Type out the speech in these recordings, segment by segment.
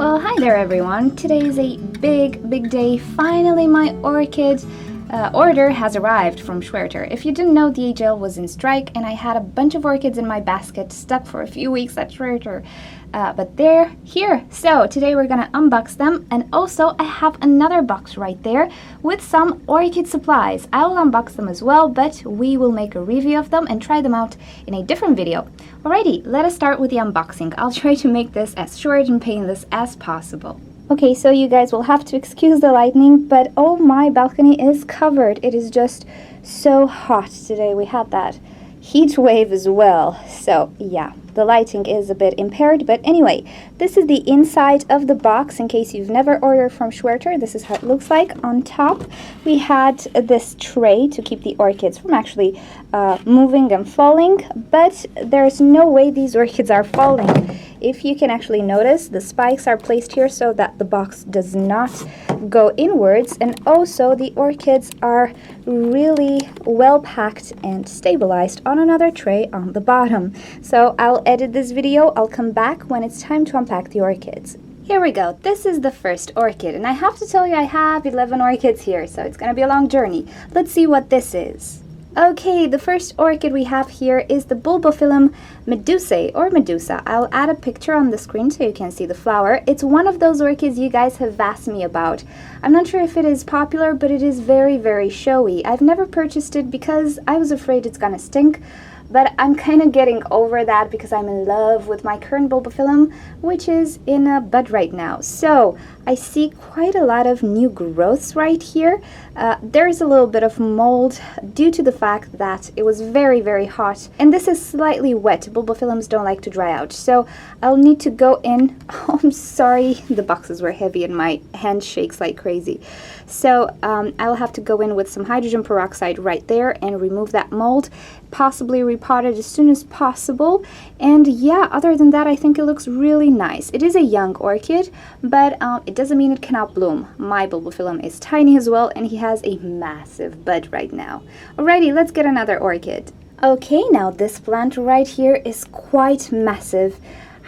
Well, hi there everyone. Today is a big day. Finally my orchid order has arrived from Schwerter. If you didn't know, the DHL was in strike and I had a bunch of orchids in my basket stuck for a few weeks at Schwerter. But they're here. So today we're gonna unbox them, and also I have another box right there with some orchid supplies. I will unbox them as well, but we will make a review of them and try them out in a different video. Alrighty, let us start with the unboxing. I'll try to make this as short and painless as possible. Okay, so you guys will have to excuse the lightning, but oh, my balcony is covered. It is just so hot today. We had that heat wave as well. So yeah, the lighting is a bit impaired, but anyway, this is the inside of the box. In case you've never ordered from Schwerter, this is how it looks like. On top we had this tray to keep the orchids from actually moving and falling, but there's no way these orchids are falling. If you can actually notice, the spikes are placed here so that the box does not go inwards, and also the orchids are really well packed and stabilized on another tray on the bottom. So I'll edit this video. I'll come back when it's time to unpack the orchids. Here we go. This is the first orchid, and I have to tell you I have 11 orchids here, so it's gonna be a long journey. Let's see what this is. Okay, the first orchid we have here is the Bulbophyllum Medusa or Medusa. I'll add a picture on the screen so you can see the flower. It's one of those orchids you guys have asked me about. I'm not sure if it is popular, but it is very showy. I've never purchased it because I was afraid it's gonna stink, but I'm kind of getting over that because I'm in love with my current Bulbophyllum, which is in a bud right now. So I see quite a lot of new growths right here. There is a little bit of mold due to the fact that it was very hot, and this is slightly wet. Bulbophyllums don't like to dry out, so I'll need to go in. Oh, I'm sorry, the boxes were heavy and my hand shakes like crazy. So I'll have to go in with some hydrogen peroxide right there and remove that mold, possibly repot it as soon as possible. And yeah, other than that, I think it looks really nice. It is a young orchid, but it doesn't mean it cannot bloom. My Bulbophyllum is tiny as well, and he has a massive bud right now. Alrighty, let's get another orchid. Okay, now this plant right here is quite massive.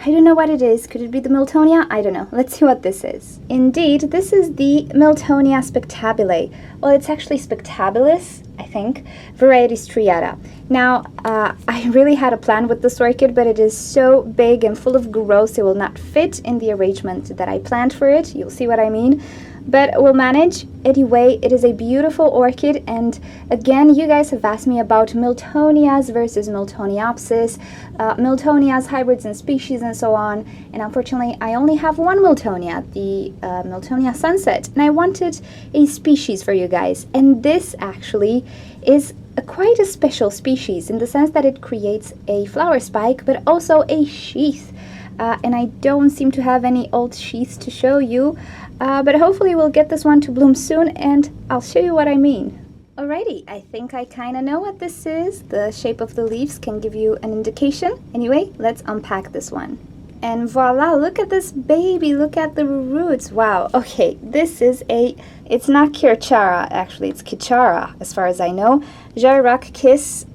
I don't know what it is. Could it be the Miltonia? I don't know. Let's see what this is. Indeed, this is the Miltonia spectabile. Well, it's actually spectabilis, I think, variety striata. Now, I really had a plan with this orchid, but it is so big and full of growth, it will not fit in the arrangement that I planned for it. You'll see what I mean. But we'll manage. Anyway, it is a beautiful orchid, and again, you guys have asked me about Miltonias versus Miltoniopsis, Miltonias, hybrids and species, and so on. And unfortunately, I only have one Miltonia, the Miltonia Sunset, and I wanted a species for you guys. And this actually is quite a special species in the sense that it creates a flower spike, but also a sheath. And I don't seem to have any old sheaths to show you, but hopefully we'll get this one to bloom soon, and I'll show you what I mean. Alrighty, I think I kind of know what this is. The shape of the leaves can give you an indication. Anyway, let's unpack this one. And voila, look at this baby, look at the roots. Wow, okay, this is it's not Kirchara, actually, it's Kirchara, as far as I know. Kairak kiss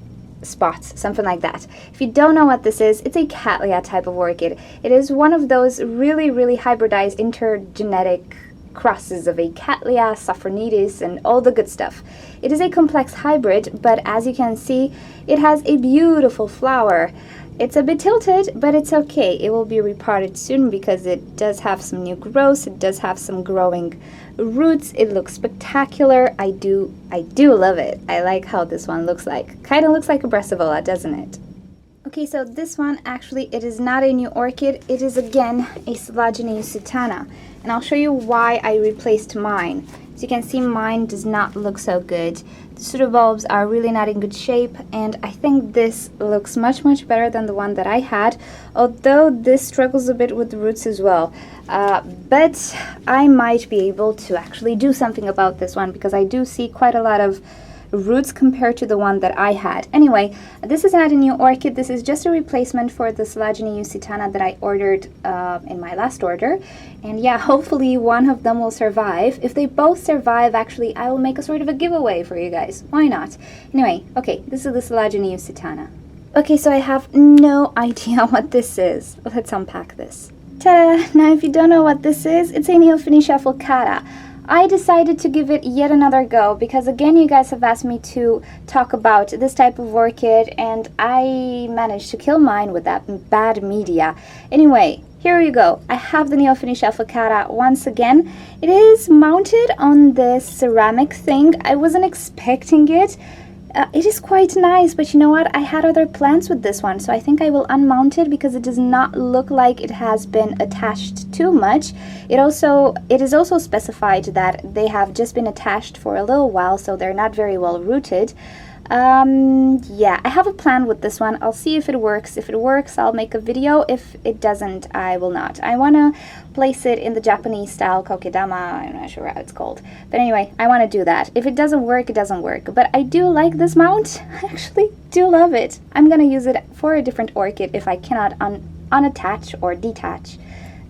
spots, something like that. If you don't know what this is, it's a Cattleya type of orchid. It is one of those really hybridized intergenetic crosses of a Cattleya, Sophronitis, and all the good stuff. It is a complex hybrid, but as you can see, it has a beautiful flower. It's a bit tilted, but it's okay. It will be repotted soon because it does have some new growth. It does have some growing roots. It looks spectacular. I do love it. I like how this one looks like. Kind of looks like a Brassivola, doesn't it? Okay, so this one, actually, it is not a new orchid. It is, again, a usitana. And I'll show you why I replaced mine. As you can see, mine does not look so good. The pseudobulbs are really not in good shape, and I think this looks much better than the one that I had, although this struggles a bit with the roots as well. But I might be able to actually do something about this one because I do see quite a lot of roots compared to the one that I had. Anyway, this is not a new orchid. This is just a replacement for the usitana that I ordered in my last order. And yeah, hopefully one of them will survive. If they both survive, actually, I will make a sort of a giveaway for you guys. Why not? Anyway, okay, this is the usitana. Okay, so I have no idea what this is. Let's unpack this. Ta-da! Now if you don't know what this is, it's a Neophynicia fulcata. I decided to give it yet another go because again you guys have asked me to talk about this type of orchid and I managed to kill mine with that bad media. Anyway, here you go. I have the Neophynicia fulcata once again. It is mounted on this ceramic thing. I wasn't expecting it. It is quite nice, but you know what? I had other plants with this one, so I think I will unmount it because it does not look like it has been attached too much. It is also specified that they have just been attached for a little while, so they're not very well rooted. Yeah, I have a plan with this one. I'll see if it works. If it works, I'll make a video. If it doesn't, I will not. I want to place it in the Japanese style kokedama. I'm not sure how it's called. But anyway, I want to do that. If it doesn't work, it doesn't work. But I do like this mount. I actually do love it. I'm going to use it for a different orchid if I cannot unattach or detach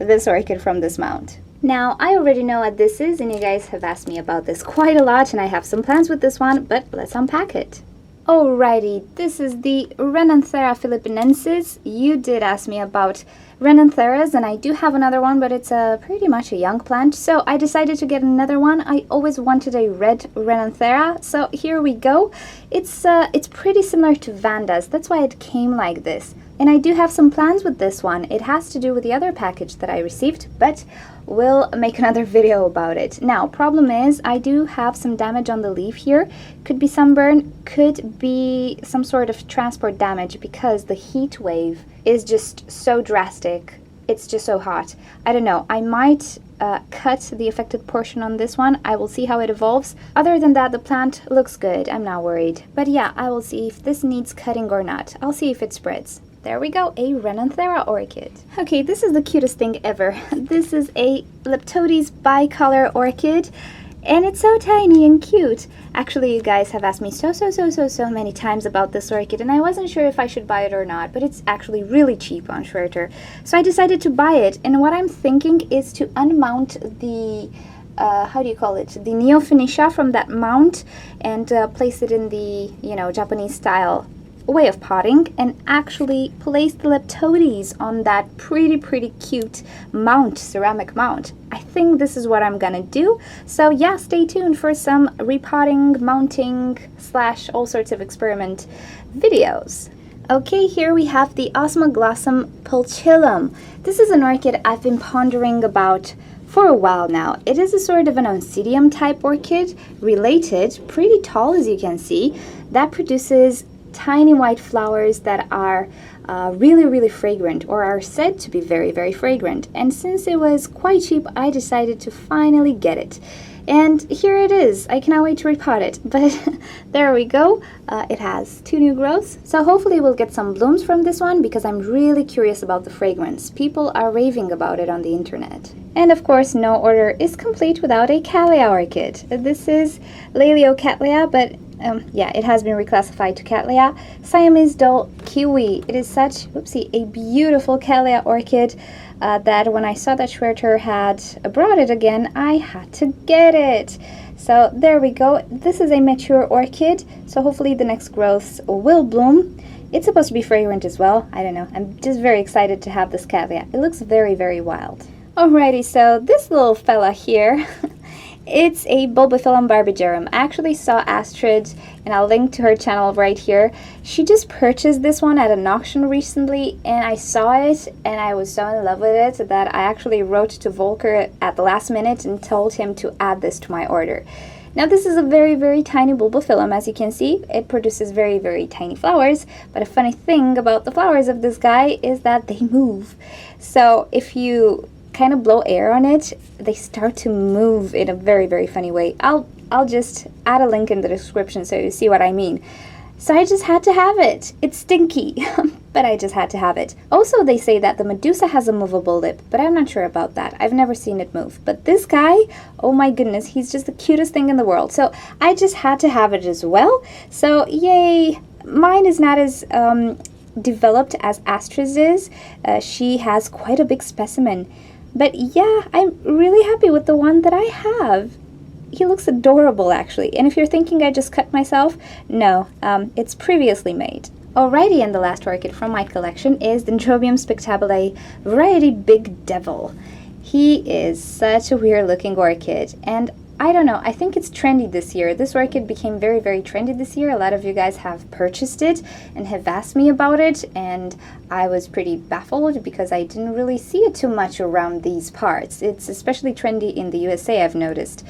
this orchid from this mount. Now, I already know what this is, and you guys have asked me about this quite a lot, and I have some plans with this one, but let's unpack it. Alrighty, this is the Renanthera philippinensis. You did ask me about Renantheras, and I do have another one, but it's pretty much a young plant, so I decided to get another one. I always wanted a red Renanthera, so here we go. It's pretty similar to Vanda's, that's why it came like this. And I do have some plans with this one. It has to do with the other package that I received, but we'll make another video about it. Now, problem is, I do have some damage on the leaf here. Could be sunburn, could be some sort of transport damage because the heat wave is just so drastic. It's just so hot. I don't know. I might cut the affected portion on this one. I will see how it evolves. Other than that, the plant looks good. I'm not worried. But yeah, I will see if this needs cutting or not. I'll see if it spreads. There we go, a Renanthera orchid. Okay, this is the cutest thing ever. This is a Leptodes Bicolor orchid, and it's so tiny and cute. Actually, you guys have asked me so many times about this orchid, and I wasn't sure if I should buy it or not, but it's actually really cheap on Schwerter. So I decided to buy it, and what I'm thinking is to unmount the how do you call it? The Neophynicia from that mount and place it in the, Japanese style way of potting and actually place the Leptodes on that pretty cute mount, ceramic mount. I think this is what I'm gonna do. So yeah, stay tuned for some repotting, mounting / all sorts of experiment videos. Okay, here we have the Osmoglossum pulchillum. This is an orchid I've been pondering about for a while now. It is a sort of an oncidium type orchid, related, pretty tall as you can see, that produces tiny white flowers that are really fragrant, or are said to be very fragrant. And since it was quite cheap, I decided to finally get it. And here it is. I cannot wait to repot it. But there we go. It has 2 new growths. So hopefully we'll get some blooms from this one because I'm really curious about the fragrance. People are raving about it on the internet. And of course, no order is complete without a Cattleya orchid. This is Laleo Cattleya, but yeah, it has been reclassified to Cattleya. Siamese Doll Kiwi. It is such, a beautiful Cattleya orchid that when I saw that Schwerter had brought it again, I had to get it. So there we go. This is a mature orchid, so hopefully the next growths will bloom. It's supposed to be fragrant as well. I don't know. I'm just very excited to have this Cattleya. It looks very wild. Alrighty, so this little fella here, it's a Bulbophyllum barbigerum. I actually saw Astrid, and I'll link to her channel right here. She just purchased this one at an auction recently, and I saw it, and I was so in love with it that I actually wrote to Volker at the last minute and told him to add this to my order. Now this is a very tiny bulbophyllum, as you can see. It produces very tiny flowers, but a funny thing about the flowers of this guy is that they move. So if you kind of blow air on it, they start to move in a very funny way. I'll just add a link in the description so you see what I mean. So I just had to have it. It's stinky, but I just had to have it. Also, they say that the Medusa has a movable lip, but I'm not sure about that. I've never seen it move. But this guy, oh my goodness, he's just the cutest thing in the world. So I just had to have it as well. So yay! Mine is not as developed as Astrid's is. She has quite a big specimen. But yeah, I'm really happy with the one that I have. He looks adorable, actually. And if you're thinking I just cut myself, no, it's previously made. Alrighty, and the last orchid from my collection is Dendrobium spectabile variety Big Devil. He is such a weird looking orchid, and I don't know, I think it's trendy this year. This orchid became very, very trendy this year. A lot of you guys have purchased it and have asked me about it, and I was pretty baffled because I didn't really see it too much around these parts. It's especially trendy in the USA, I've noticed.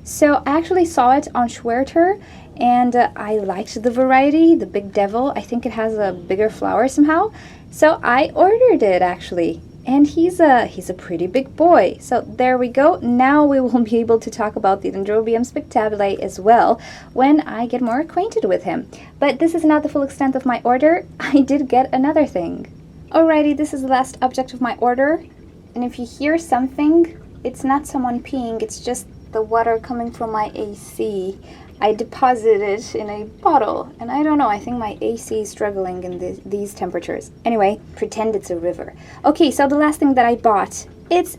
So I actually saw it on Schwerter, and I liked the variety, the Big Devil. I think it has a bigger flower somehow. So I ordered it actually. And he's a pretty big boy. So there we go. Now we will be able to talk about the Dendrobium spectabile as well when I get more acquainted with him. But this is not the full extent of my order. I did get another thing. Alrighty, this is the last object of my order. And if you hear something, it's not someone peeing, it's just the water coming from my AC. I deposited it in a bottle, and I don't know, I think my AC is struggling in these temperatures. Anyway, pretend it's a river. Okay, so the last thing that I bought, it's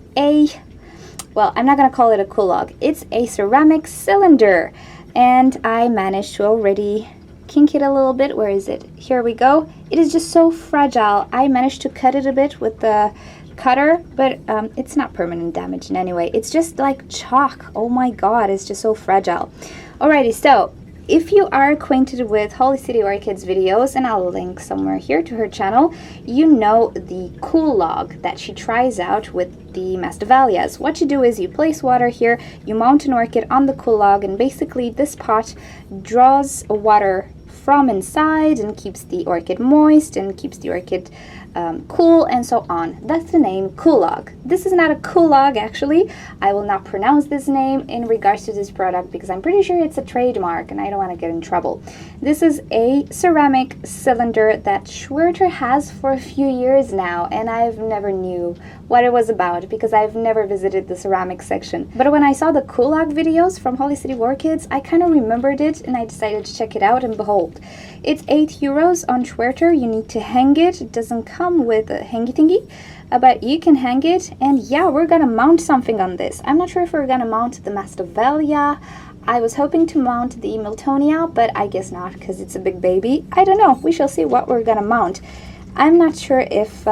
well, I'm not gonna call it a Coelogybe. It's a ceramic cylinder, and I managed to already kink it a little bit. Where is it? Here we go. It is just so fragile. I managed to cut it a bit with the cutter, but it's not permanent damage in any way. It's just like chalk. Oh my god, it's just so fragile. Alrighty, so if you are acquainted with Holy City Orchids videos, and I'll link somewhere here to her channel, you know the Coelogybe that she tries out with the masdevallias. What you do is you place water here, you mount an orchid on the Coelogybe, and basically this pot draws water from inside and keeps the orchid moist and keeps the orchid cool and so on. That's the name Coelogybe. This is not a Coelogybe actually. I will not pronounce this name in regards to this product because I'm pretty sure it's a trademark and I don't want to get in trouble. This is a ceramic cylinder that Schwerter has for a few years now, and I've never knew what it was about because I've never visited the ceramic section. But when I saw the Coelogybe videos from Holy City Orchids, I kind of remembered it and I decided to check it out, and behold, it's €8 on Schwerter. You need to hang it. It doesn't come with a hangy thingy, but you can hang it, and yeah, we're gonna mount something on this. I'm not sure if we're gonna mount the masdevallia. I was hoping to mount the Miltonia, but I guess not because it's a big baby. I don't know. We shall see what we're gonna mount. I'm not sure if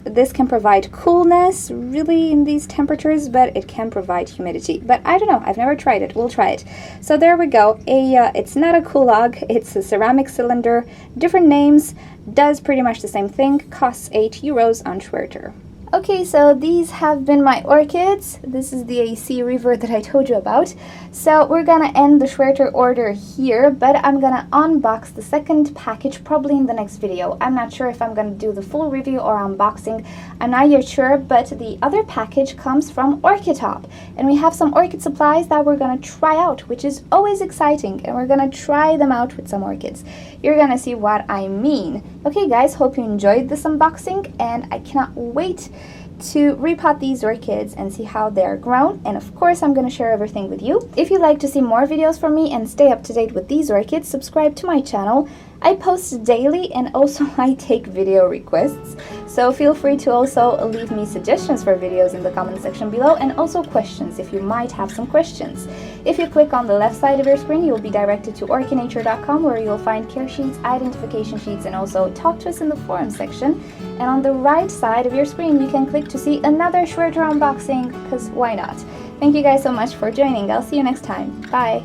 this can provide coolness really in these temperatures, but it can provide humidity. But I don't know. I've never tried it. We'll try it. So there we go. It's not a Coelogybe. It's a ceramic cylinder. Different names. Does pretty much the same thing. Costs €8 on Schwerter. Okay, so these have been my orchids. This is the AC river that I told you about. So we're gonna end the Schwerter order here, but I'm gonna unbox the second package probably in the next video. I'm not sure if I'm gonna do the full review or unboxing. I'm not yet sure, but the other package comes from Orchid Top, and we have some orchid supplies that we're gonna try out, which is always exciting, and we're gonna try them out with some orchids. You're gonna see what I mean. Okay guys, hope you enjoyed this unboxing, and I cannot wait to repot these orchids and see how they're grown, and of course I'm going to share everything with you. If you'd like to see more videos from me and stay up to date with these orchids, subscribe to my channel. I post daily, and also I take video requests, so feel free to also leave me suggestions for videos in the comment section below, and also questions if you might have some questions. If you click on the left side of your screen, you'll be directed to orchidnature.com, where you'll find care sheets, identification sheets, and also talk to us in the forum section. And on the right side of your screen, you can click to see another Schwerter unboxing, because why not? Thank you guys so much for joining. I'll see you next time. Bye!